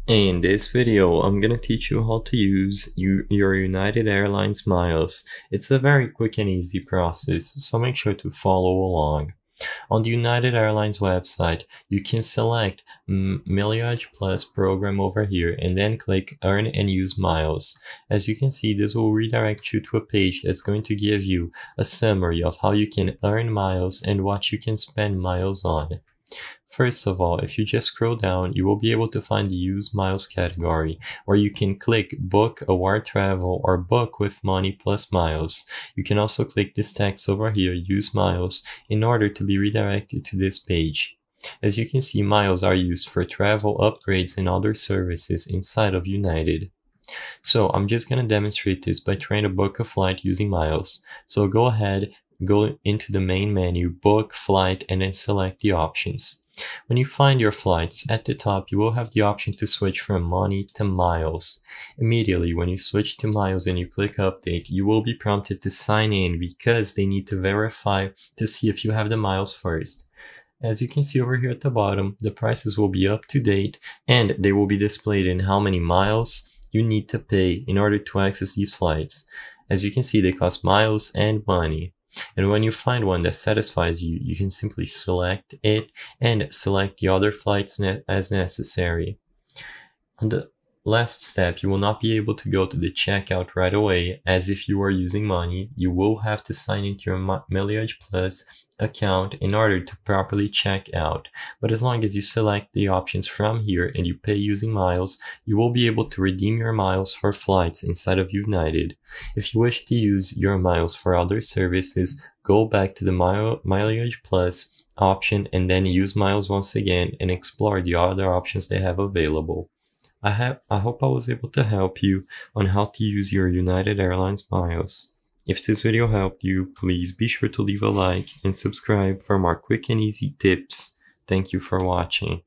In this video, I'm gonna teach you how to use your United Airlines miles. It's a very quick and easy process, so make sure to follow along. On the United Airlines website, you can select Mileage Plus program over here and then click Earn and Use Miles. As you can see, this will redirect you to a page that's going to give you a summary of how you can earn miles and what you can spend miles on. First of all, if you just scroll down, you will be able to find the Use Miles category, where you can click Book Award Travel or Book with Money plus Miles. You can also click this text over here, Use Miles, in order to be redirected to this page. As you can see, miles are used for travel, upgrades, and other services inside of United. So I'm just going to demonstrate this by trying to book a flight using miles. So go ahead, go into the main menu, Book, Flight, and then select the options. When you find your flights, at the top you will have the option to switch from money to miles. Immediately when you switch to miles and you click update, you will be prompted to sign in because they need to verify to see if you have the miles first. As you can see over here at the bottom, the prices will be up to date and they will be displayed in how many miles you need to pay in order to access these flights. As you can see, they cost miles and money. And when you find one that satisfies you, you can simply select it and select the other flights as necessary. On the last step, you will not be able to go to the checkout right away, as if you are using money, you will have to sign into your Mileage Plus account in order to properly check out. But as long as you select the options from here and you pay using miles, you will be able to redeem your miles for flights inside of United. If you wish to use your miles for other services, go back to the Mileage Plus option and then use miles once again and explore the other options they have available. I hope I was able to help you on how to use your United Airlines miles. If this video helped you, please be sure to leave a like and subscribe for more quick and easy tips. Thank you for watching.